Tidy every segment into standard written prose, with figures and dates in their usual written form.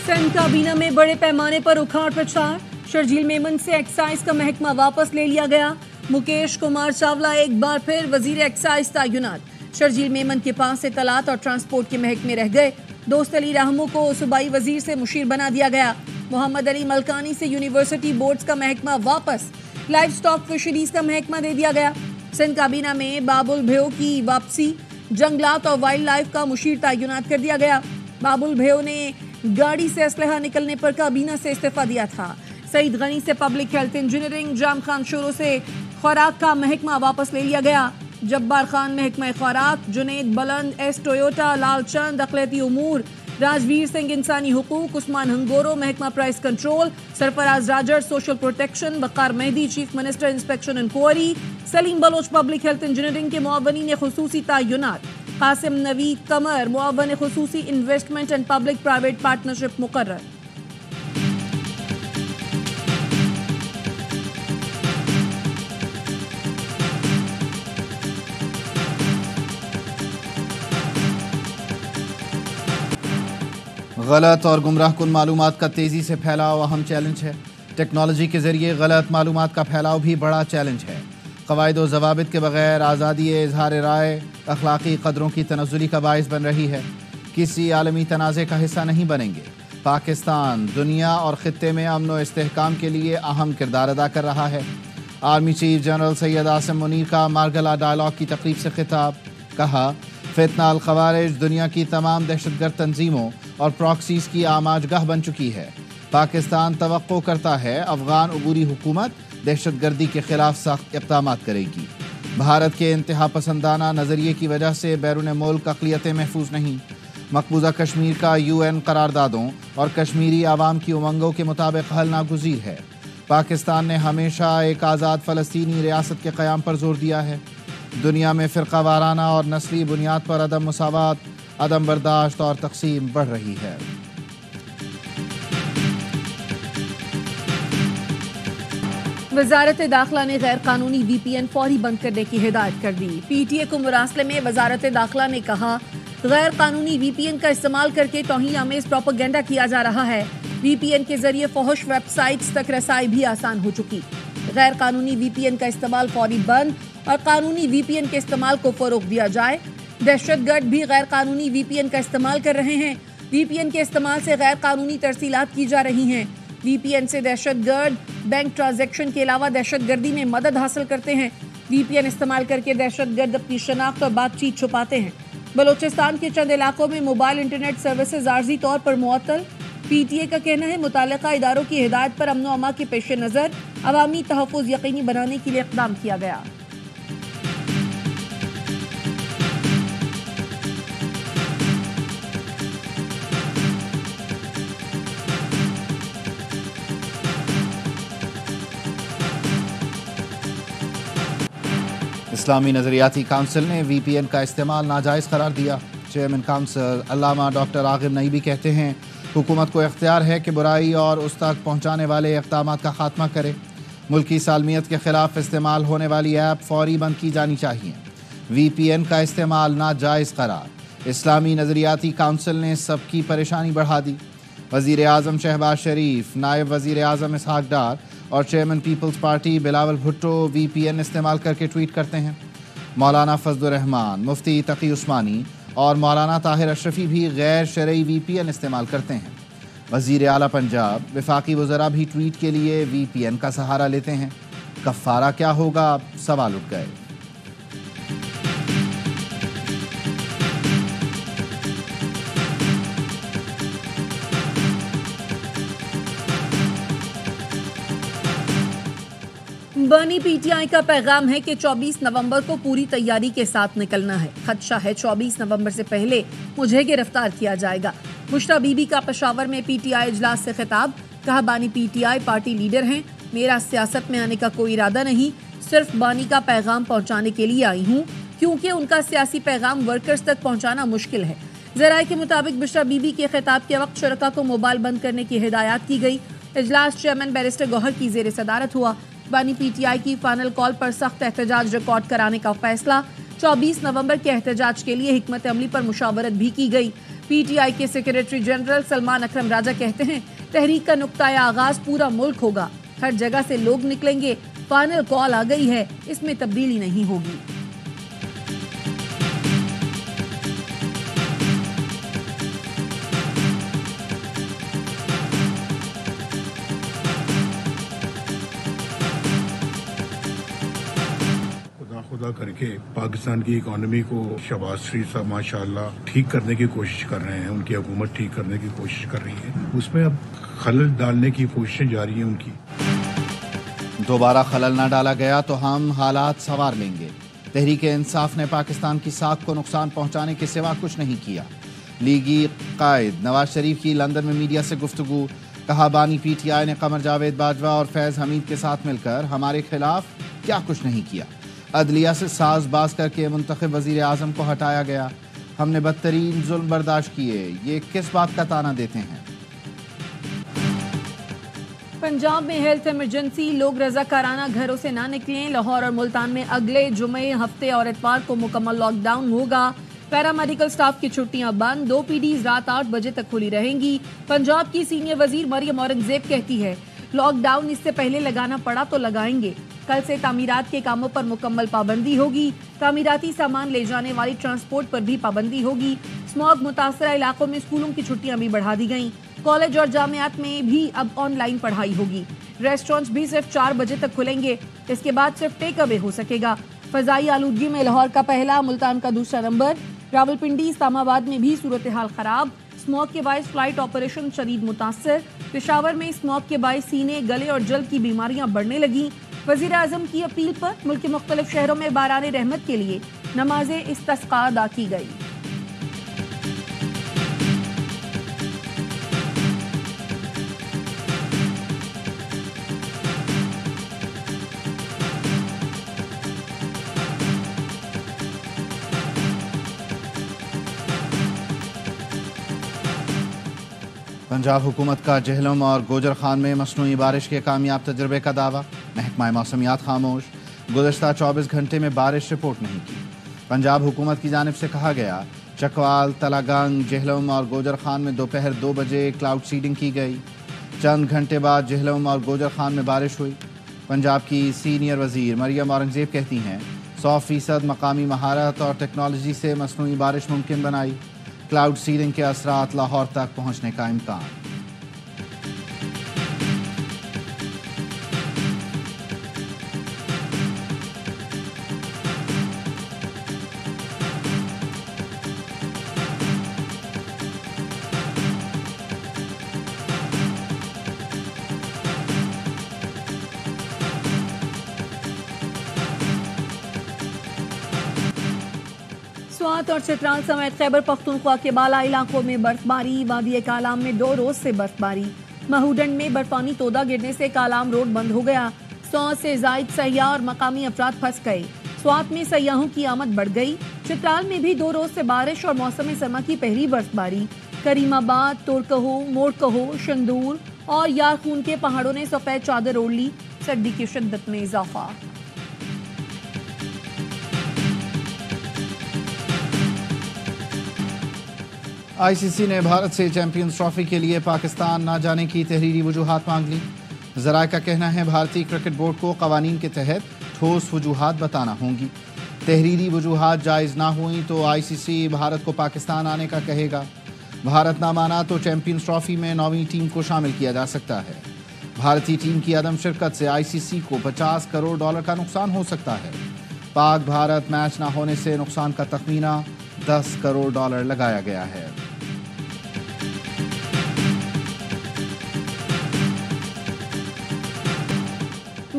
सिंध काबीना में बड़े पैमाने पर उखाड़ प्रचार। शर्जील मेमन से एक्साइज का महकमा वापस ले लिया गया। मुकेश कुमार चावला एक बार फिर वजीर एक्साइज तैनात। शर्जील मेमन के पास इत्तलात और ट्रांसपोर्ट के महकमे रह गए। दोस्त अली राहमू को सूबाई वजीर से मुशीर बना दिया गया। मोहम्मद अली मलकानी से यूनिवर्सिटी बोर्ड्स का महकमा वापस। लाइव स्टॉक फिशरीज का महकमा दे दिया गया। सिंध काबीना में बाबुल भेव की वापसी। जंगलात और वाइल्ड लाइफ का मुशीर तैनात कर दिया गया। बाबुल भेव ने गाड़ी से असलहा निकलने पर काबीना से इस्तीफा दिया था। सईद गनी से पब्लिक हेल्थ इंजीनियरिंग। जाम खान शोरो से खुराक का महकमा वापस ले लिया गया। जब्बार खान महकमा खुराक। जुनेद बुलंद एस टोयोटा। लालचंद अखिलती उमूर। राजवीर सिंह इंसानी हुकूक। उस्मान हंगोरो महकमा price control. Sarfaraz Rajar social protection. Waqar Mehdi chief minister inspection inquiry. Saleem Baloch public health engineering के मुअव्वनीन खुसूसी तैनात। कासिम नवीद कमर मुअव्वन खुसूसी investment and public private partnership मुकर्रर। गलत और गुमराह कुन मालूमात का तेज़ी से फैलाव अहम चैलेंज है। टेक्नोलॉजी के ज़रिए गलत मालूमात का फैलाव भी बड़ा चैलेंज है। क़वाइद व ज़वाबित के बग़ैर आज़ादी इज़हार राय अखलाक़ी क़दरों की तनज़्ज़ुली का बाइस बन रही है। किसी आलमी तनाज़े का हिस्सा नहीं बनेंगे। पाकिस्तान दुनिया और ख़ित्ते में अमन व इस्तेहकाम के लिए अहम किरदार अदा कर रहा है। Army chief general Syed Asim Munir का मार्गला डायलॉग की तक़रीब से खिताब। कहा, फितना अल ख़वारिज दुनिया की तमाम दहशतगर्द तंजीमों और प्रॉक्सीज़ की आमाजगाह बन चुकी है। पाकिस्तान तवक्को करता है अफ़गान अबूरी हुकूमत दहशतगर्दी के खिलाफ सख्त इक़दामात करेगी। भारत के इंतहा पसंदाना नज़रिए की वजह से बैरून मुल्क अक़लियतें महफूज नहीं। मकबूजा कश्मीर का UN करारदादों और कश्मीरी आवाम की उमंगों के मुताबिक हल नागुज़ीर है। पाकिस्तान ने हमेशा एक आज़ाद फ़लस्तीनी रियासत के क़याम पर जोर दिया है। दुनिया में फ़िरका वाराना और नस्ली बुनियाद पर अदम मुसावात, अदम बर्दाश्त और तक़सीम बढ़ रही है। वजारत दाखिला ने गैर कानूनी VPN फौरी बंद करने की हिदायत कर दी। PTA को मुरासले में वजारत दाखिला ने कहा, गैर कानूनी VPN का इस्तेमाल करके तौहीन आमेज़ प्रोपेगेंडा किया जा रहा है। VPN के जरिए फहुश वेबसाइट्स तक रसाई भी आसान हो चुकी। गैर कानूनी VPN का इस्तेमाल फौरी बंद और कानूनी VPN के इस्तेमाल को फ़रोग़ दिया जाए। दहशतगर्द भी गैर कानूनी VPN का इस्तेमाल कर रहे हैं। VPN के इस्तेमाल से गैर कानूनी तरसीलात की जा रही हैं। VPN से दहशतगर्द बैंक ट्रांजैक्शन के अलावा दहशतगर्दी में मदद हासिल करते हैं। VPN इस्तेमाल करके दहशतगर्द अपनी शनाख्त और बातचीत छुपाते हैं। बलोचिस्तान के चंद इलाकों में मोबाइल इंटरनेट सर्विसेज आर्जी तौर पर मुअत्तल। PTA का कहना है, मुताल्लिका इदारों की हिदायत पर अमन व अमा के पेश नज़र अवामी तहफ़्फ़ुज़ यकीनी बनाने के लिए इक़दाम किया गया। इस्लामी नज़रियाती काउंसिल ने VPN का इस्तेमाल नाजायज़ करार दिया। चेयरमैन काउंसिल अल्लामा डॉक्टर आग़िर नईबी कहते हैं, हुकूमत को इख्तियार है कि बुराई और उस तक पहुँचाने वाले इक़दामात का खात्मा करे। मुल्की सालमियत के ख़िलाफ़ इस्तेमाल होने वाली ऐप फौरी बंद की जानी चाहिए। VPN का इस्तेमाल नाजायज़ करार। इस्लामी नज़रियाती काउंसिल ने सबकी परेशानी बढ़ा दी। वज़ीर आज़म शहबाज शरीफ, नायब वज़ीर आज़म इसहाक़ डार और chairman Peoples Party Bilawal Bhutto VPN इस्तेमाल करके ट्वीट करते हैं। मौलाना फजलुर रहमान, मुफ्ती तकी उस्मानी और मौलाना ताहिर अशरफी भी गैर शरई VPN इस्तेमाल करते हैं। वज़ीर आला पंजाब, वफाकी वज़रा भी ट्वीट के लिए VPN का सहारा लेते हैं। कफ़ारा क्या होगा, सवाल उठ गए। बनी PTI का पैगाम है कि 24 नवंबर को पूरी तैयारी के साथ निकलना है। खदशा है 24 नवंबर से पहले मुझे गिरफ्तार किया जाएगा। मुश्ता बीबी का पेशावर में PTI इजलास से खिताब। कहा, बानी PTI पार्टी लीडर हैं। मेरा सियासत में आने का कोई इरादा नहीं, सिर्फ बानी का पैगाम पहुंचाने के लिए आई हूं, क्योंकि उनका सियासी पैगाम वर्कर्स तक पहुंचाना मुश्किल है। ज़राए के मुताबिक मुश्ता बीबी के खिताब के वक्त शुरका को मोबाइल बंद करने की हिदायत की गई। इजलास चेयरमैन बैरिस्टर गौहर की ज़ेर सदारत हुआ। बानी PTI की फाइनल कॉल पर सख्त एहतजाज रिकॉर्ड कराने का फैसला। 24 नवंबर के एहतजाज के लिए हिकमत अमली पर मुशावरत भी की गई। پی ٹی آئی کے سیکریٹری جنرل سلمان اکرم راجہ کہتے ہیں تحریک کا نقطۂ آغاز پورا ملک ہوگا، ہر جگہ سے لوگ نکلیں گے، فائنل کال آ گئی ہے، اس میں تبدیلی نہیں ہوگی۔ خدا کر کے پاکستان کی اکانومی کو شہباز شریف صاحب ماشاءاللہ ٹھیک کرنے کی کوشش کر رہے ہیں، ان کی حکومت ٹھیک کرنے کی کوشش کر رہی ہے، اس میں اب خلل ڈالنے کی کوششیں جاری ہیں ان کی۔ دوبارہ خلل نہ ڈالا گیا تو ہم حالات سنوار لیں گے۔ تحریک انصاف نے پاکستان کی ساکھ کو نقصان پہنچانے کے سوا کچھ نہیں کیا۔ لیگی قائد نواز شریف کی لندن میں میڈیا سے گفتگو، کہا بانی پی ٹی آئی نے قمر جاوید باجوہ اور فیض حمید کے ساتھ مل کر ہمارے خلاف کیا کچھ نہیں کیا۔ عدلیہ سے ساز باز کر کے منتخب وزیر اعظم کو ہٹایا گیا، ہم نے بدترین ظلم برداشت کیے، یہ کس بات کا تانا دیتے ہیں؟ پنجاب میں ہیلتھ ایمرجنسی، لوگ رضاکارانہ گھروں سے نہ نکلیں۔ لاہور اور ملتان میں اگلے جمعے، ہفتے اور اتوار کو مکمل لاک ڈاؤن ہوگا۔ پیرامیڈیکل سٹاف کی چھٹیاں بند، 2 پی ڈیز رات 8 بجے تک کھلی رہیں گی۔ پنجاب کی سینئر وزیر مریم اورنگزیب کہتی ہے لاک ڈاؤن اس سے پہلے لگانا پڑا تو لگائیں گے۔ کل سے تعمیرات کے کاموں پر مکمل پابندی ہوگی، تعمیراتی سامان لے جانے والی ٹرانسپورٹ پر بھی پابندی ہوگی۔ اسموگ متاثرہ علاقوں میں اسکولوں کی چھٹیاں بھی بڑھا دی گئیں۔ کالج اور جامعات میں بھی اب آن لائن پڑھائی ہوگی۔ ریسٹورنٹس بھی صرف 4 بجے تک کھلیں گے، اس کے بعد صرف ٹیک اوے ہو سکے گا۔ فضائی آلودگی میں لاہور کا پہلا، ملتان کا دوسرا نمبر۔ راولپنڈی، اسلام آباد میں بھی صورتحال خراب، اسموگ کے باعث فلائٹ آپریشن شدید متاثر۔ پشاور میں اسموگ کے باعث سینے، گلے اور جلد کی بیماریاں بڑھنے لگیں۔ وزیر اعظم کی اپیل پر ملک کے مختلف شہروں میں باران رحمت کے لیے نماز استسقاء ادا کی گئی۔ پنجاب حکومت کا جہلم اور گوجر خان میں مصنوعی بارش کے کامیاب تجربے کا دعویٰ، محکمہ موسمیات خاموش، گزشتہ 24 گھنٹے میں بارش رپورٹ نہیں کی۔ پنجاب حکومت کی جانب سے کہا گیا چکوال، تلاگنگ، جہلم اور گوجر خان میں دوپہر 2 بجے کلاؤڈ سیڈنگ کی گئی۔ چند گھنٹے بعد جہلم اور گوجر خان میں بارش ہوئی۔ پنجاب کی سینئر وزیر مریم اورنگزیب کہتی ہیں 100% مقامی مہارت اور ٹیکنالوجی سے مصنوعی بارش ممکن بنائی، کلاؤڈ سیڈنگ کے اثرات لاہور تک پہنچنے کا امکان۔ سوات اور چترال سمیت خیبر پختونخوا کے بالا علاقوں میں برف باری، وادی کالام میں 2 روز سے برف باری۔ مہوڈنڈ میں برفانی تودہ گرنے سے کالام روڈ بند ہو گیا، 100 سے زائد سیاح اور مقامی افراد پھنس گئے۔ سوات میں سیاحوں کی آمد بڑھ گئی۔ چترال میں بھی 2 روز سے بارش اور موسم سرما کی پہلی برف باری۔ کریم آباد، توڑکہو، موڑکہو، شندور اور یارخون کے پہاڑوں نے سفید چادر اوڑھ لی، سردی کی شدت میں اضافہ۔ آئی سی سی نے بھارت سے چیمپئنز ٹرافی کے لیے پاکستان نہ جانے کی تحریری وجوہات مانگ لی۔ ذرائع کا کہنا ہے بھارتی کرکٹ بورڈ کو قوانین کے تحت ٹھوس وجوہات بتانا ہوں گی۔ تحریری وجوہات جائز نہ ہوئیں تو آئی سی سی بھارت کو پاکستان آنے کا کہے گا۔ بھارت نہ مانا تو چیمپئنز ٹرافی میں 9ویں ٹیم کو شامل کیا جا سکتا ہے۔ بھارتی ٹیم کی عدم شرکت سے آئی سی سی کو $50 کروڑ کا نقصان ہو سکتا ہے۔ پاک بھارت میچ نہ ہونے سے نقصان کا تخمینہ $10 کروڑ لگایا گیا ہے۔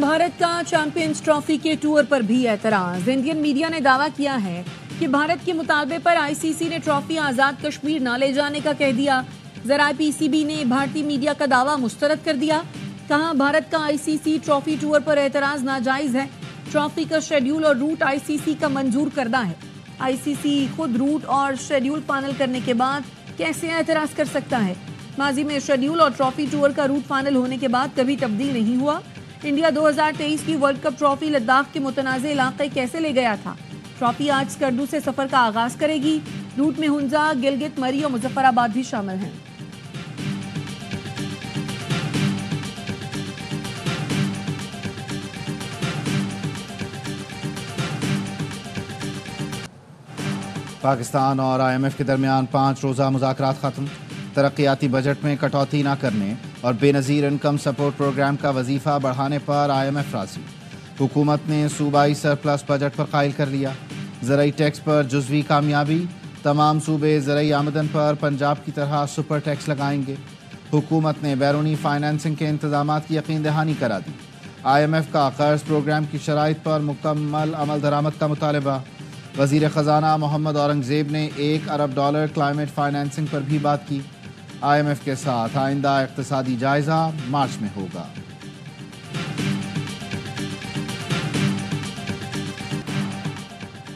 بھارت کا چیمپئنز ٹرافی کے ٹور پر بھی اعتراض۔ انڈین میڈیا نے دعویٰ کیا ہے کہ بھارت کے مطالبے پر آئی سی سی نے ٹرافی آزاد کشمیر نہ لے جانے کا کہہ دیا۔ ذرائع پی سی بی نے بھارتی میڈیا کا دعویٰ مسترد کر دیا، کہا بھارت کا آئی سی سی ٹرافی ٹور پر اعتراض ناجائز ہے۔ ٹرافی کا شیڈول اور روٹ آئی سی سی کا منظور کردہ ہے۔ آئی سی سی خود روٹ اور شیڈول فائنل کرنے کے بعد کیسے اعتراض کر سکتا ہے؟ ماضی میں شیڈول اور ٹرافی ٹور کا روٹ فائنل ہونے کے بعد کبھی تبدیل نہیں ہوا۔ انڈیا 2023 کی ورلڈ کپ ٹرافی لداخ کے متنازع علاقے کیسے لے گیا تھا؟ ٹرافی آج اسکردو سے سفر کا آغاز کرے گی۔ रूट में हुंजा, गिलगित, मरी और मुजफ्फराबाद भी शामिल हैं। पाकिस्तान और IMF के दरमियान 5 रोज़ा मुज़ाकरात ख़त्म। तरक्याती बजट में कटौती न करने और बेनज़ीर इनकम सपोर्ट प्रोग्राम का वजीफ़ा बढ़ाने पर IMF राज़ी। हुकूमत ने सूबाई सरप्लस बजट पर कायल कर लिया। ज़रई टैक्स पर जुज़वी कामयाबी, तमाम सूबे ज़रई आमदन पर पंजाब की तरह सुपर टैक्स लगाएंगे। हुकूमत ने बैरूनी फाइनेंसिंग के इंतज़ामात की यकीन दहानी करा दी। IMF का कर्ज प्रोग्राम की शराइत पर मुकम्मल अमल दरामद का मुतालबा। वज़ीर ख़जाना मोहम्मद औरंगज़ेब ने $1 अरब क्लाइमेट फाइनेंसिंग पर भी बात की। IMF के साथ आइंदा इक़्तिसादी जायज़ा मार्च में होगा।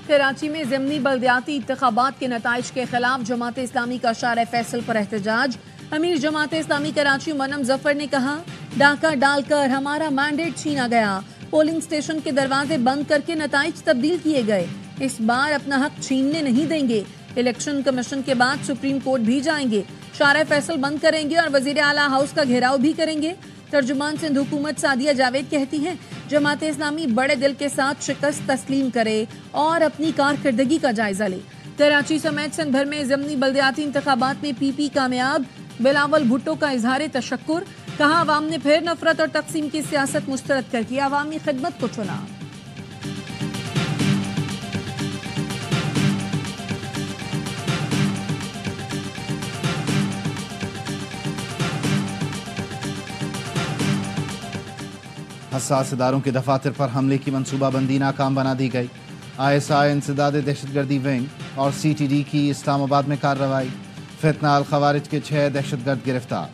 कराची में ज़िमनी बल्दियाती इंतखाबात के नताइज के खिलाफ जमात इस्लामी का शार फैसल पर एहतजाज। अमीर जमात इस्लामी कराची मनम जफर ने कहा, डाका डालकर हमारा मैंडेट छीना गया, पोलिंग स्टेशन के दरवाजे बंद करके नताइज तब्दील किए गए, इस बार अपना हक छीनने नहीं देंगे। इलेक्शन कमीशन के बाद सुप्रीम कोर्ट भी जाएंगे, शार फैसल बंद करेंगे और वजीर आला हाउस का घेराव भी करेंगे। तर्जुमान सिंध हुकूमत सादिया जावेद कहती हैं, जमात इस्लामी बड़े दिल के साथ शिकस्त तस्लीम करे और अपनी कारकर्दगी का जायजा ले। कराची समेत सिंध भर में ज़िमनी बल्दियाती इंतखाबात में PP कामयाब। बिलावल भुट्टो का इजहार तशक्कुर, कहा अवाम ने फिर नफरत और तकसीम की सियासत मुस्तरद करके अवामी खिदमत को चुना। हसास इदारों के दफातर पर हमले की मनसूबाबंदी नाकाम बना दी गई। ISI इंसदाद दहशतगर्दी विंग और CTD की इस्लामाबाद में कार्रवाई। फितना अल खवारिज के 6 दहशतगर्द गिरफ्तार।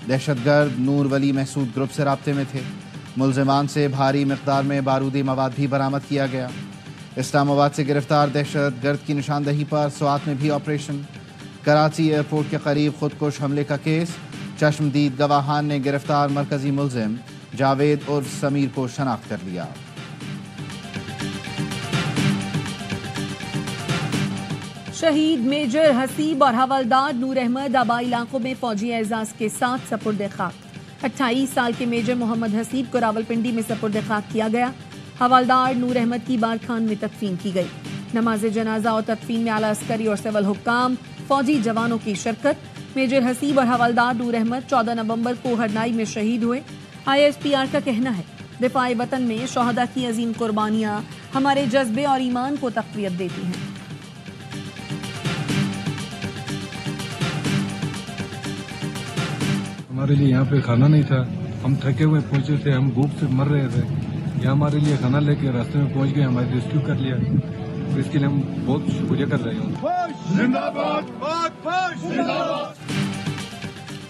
दहशतगर्द नूर वली महसूद ग्रुप से राब्ते में थे। मुलजिमान से भारी मिकदार में बारूदी मवाद भी बरामद किया गया। इस्लामाबाद से गिरफ्तार दहशतगर्द की निशानदही पर स्वात में भी ऑपरेशन। कराची एयरपोर्ट के करीब खुदकुश हमले का केस। चश्मदीद गवाहान ने गिरफ्तार मरकजी मुलजिम जावेद उर्फ समीर को शनाख्त कर लिया। शहीद मेजर हसीब और हवलदार नूर अहमद आबाई इलाकों में फौजी एजाज के साथ सपुर्द खाक। 28 साल के मेजर मोहम्मद हसीब को रावलपिंडी में सपुर्द खाक किया गया। हवलदार नूर अहमद की बारखान में तदफीन की गई। नमाज जनाजा और तदफीन में आला अस्करी और सिविल हुक्काम, फौजी जवानों की शिरकत। मेजर हसीब और हवलदार नूर अहमद 14 नवंबर को हरनाई में शहीद हुए। ISPR का कहना है, दिफाए वतन में शहदा की अजीम कुर्बानियां हमारे जज्बे और ईमान को तक़वियत देती हैं। हमारे लिए यहाँ पे खाना नहीं था, हम थके हुए पहुँचे थे, हम भूख से मर रहे थे। यहाँ हमारे लिए खाना लेके रास्ते में पहुँच गए, हमारे रेस्क्यू कर लिया। तो इसके लिए हम बहुत शुक्रिया कर रहे हैं।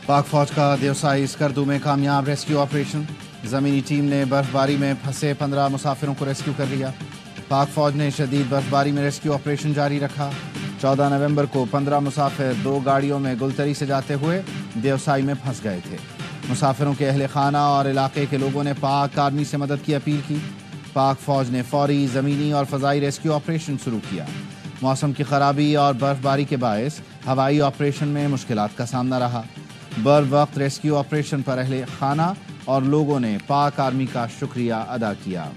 पाक फौज का देवसाई स्कर्दू में कामयाब रेस्क्यू ऑपरेशन। ज़मीनी टीम ने बर्फबारी में फंसे 15 मुसाफिरों को रेस्क्यू कर लिया। पाक फौज ने शदीद बर्फबारी में रेस्क्यू ऑपरेशन जारी रखा। 14 नवंबर को 15 मुसाफिर 2 गाड़ियों में गुलतरी से जाते हुए देवसाई में फंस गए थे। मुसाफिरों के अहले खाना और इलाके के लोगों ने पाक आर्मी से मदद की अपील की। पाक फौज ने फौरी ज़मीनी और फ़ज़ाई रेस्क्यू ऑपरेशन शुरू किया। मौसम की खराबी और बर्फबारी के बायस हवाई ऑपरेशन में मुश्किलात का सामना रहा। बर वक्त रेस्क्यू ऑपरेशन पर अहले खाना और लोगों ने पाक आर्मी का शुक्रिया अदा किया।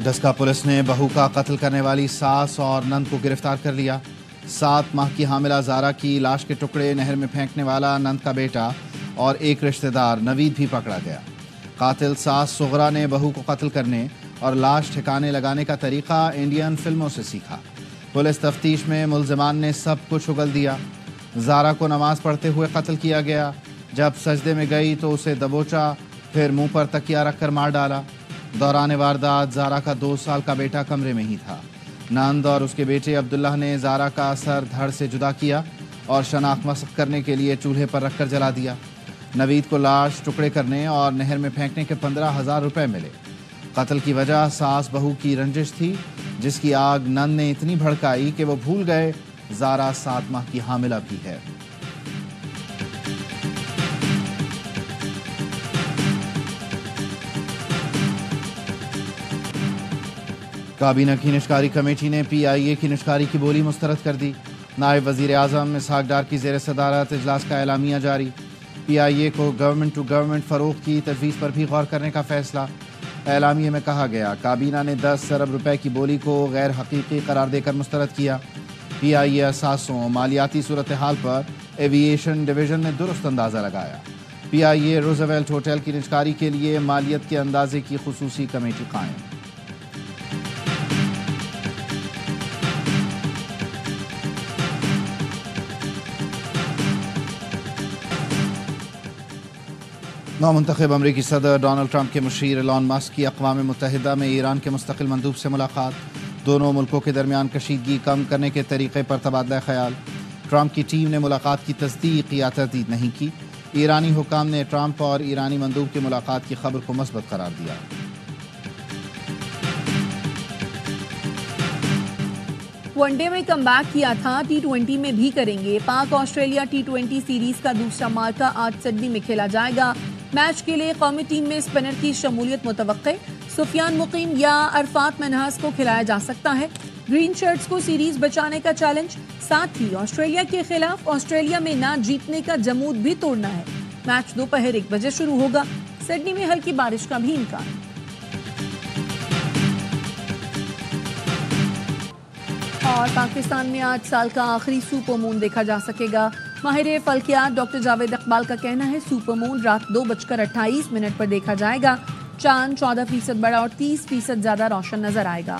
डस्का पुलिस ने बहू का कत्ल करने वाली सास और नंद को गिरफ्तार कर लिया। 7 माह की हामिला ज़ारा की लाश के टुकड़े नहर में फेंकने वाला नंद का बेटा और एक रिश्तेदार नवीद भी पकड़ा गया। कातिल सास सुगरा ने बहू को कत्ल करने और लाश ठिकाने लगाने का तरीका इंडियन फिल्मों से सीखा। पुलिस तफ्तीश में मुलजिमान ने सब कुछ उगल दिया। ज़ारा को नमाज पढ़ते हुए कत्ल किया गया। जब सजदे में गई तो उसे दबोचा, फिर मुंह पर तकिया रखकर मार डाला। दौरान वारदात ज़ारा का 2 साल का बेटा कमरे में ही था। नंद और उसके बेटे अब्दुल्लाह ने ज़ारा का सर धड़ से जुदा किया और शनाख्त मशक करने के लिए चूल्हे पर रखकर जला दिया। नवीद को लाश टुकड़े करने और नहर में फेंकने के 15,000 रुपये मिले। कत्ल की वजह सास बहू की रंजिश थी, जिसकी आग नंद ने इतनी भड़काई कि वो भूल गए ज़ारा 7 माह की हामिला भी है। کابینہ کی نشکاری کمیٹی نے پی آئی اے کی نشکاری کی بولی مسترد کر دی. نائب وزیر اعظم اسحاق ڈار کی زیر صدارت اجلاس کا اعلامیہ جاری. پی آئی اے کو گورنمنٹ ٹو گورنمنٹ فروغ کی تجویز پر بھی غور کرنے کا فیصلہ. اعلامیے میں کہا گیا کابینہ نے 10 ارب روپے کی بولی کو غیر حقیقی قرار دے کر مسترد کیا. پی آئی اے اثاثوں مالیاتی صورتحال پر ایوییشن ڈویژن نے درست اندازہ لگایا. پی آئی اے روزویلٹ ہوٹل کی نشکاری کے لیے مالیت کے اندازے کی خصوصی کمیٹی قائم. نامنتخب امریکی صدر ڈونلڈ ٹرمپ کے مشیر ایلان مسک کی اقوام متحدہ میں ایران کے مستقل مندوب سے ملاقات. دونوں ملکوں کے درمیان کشیدگی کم کرنے کے طریقے پر تبادلہ خیال. ٹرمپ کی ٹیم نے ملاقات کی تصدیق یا تردید نہیں کی. ایرانی حکام نے ٹرمپ اور ایرانی مندوب کی ملاقات کی خبر کو مثبت قرار دیا. ون ڈے میں کم بیک کیا تھا، T20 میں بھی کریں گے. پاک آسٹریلیا T20 سیریز کا دوسرا مارکا آج سڈنی میں کھیلا جائے گا. میچ کے لیے قومی ٹیم میں اسپنر کی شمولیت متوقع. سفیان مقیم یا عرفات منہاس کو کھلایا جا سکتا ہے. گرین شرٹس کو سیریز بچانے کا چیلنج، ساتھ ہی آسٹریلیا کے خلاف آسٹریلیا میں نہ جیتنے کا جمود بھی توڑنا ہے. میچ دوپہر 1 بجے شروع ہوگا. سڈنی میں ہلکی بارش کا بھی امکان. اور پاکستان میں آج سال کا آخری سپر مون دیکھا جا سکے گا. ماہر فلکیات ڈاکٹر جاوید اقبال کا کہنا ہے سپر مون رات 2:28 پر دیکھا جائے گا. چاند 14% بڑا اور 30% زیادہ روشن نظر آئے گا.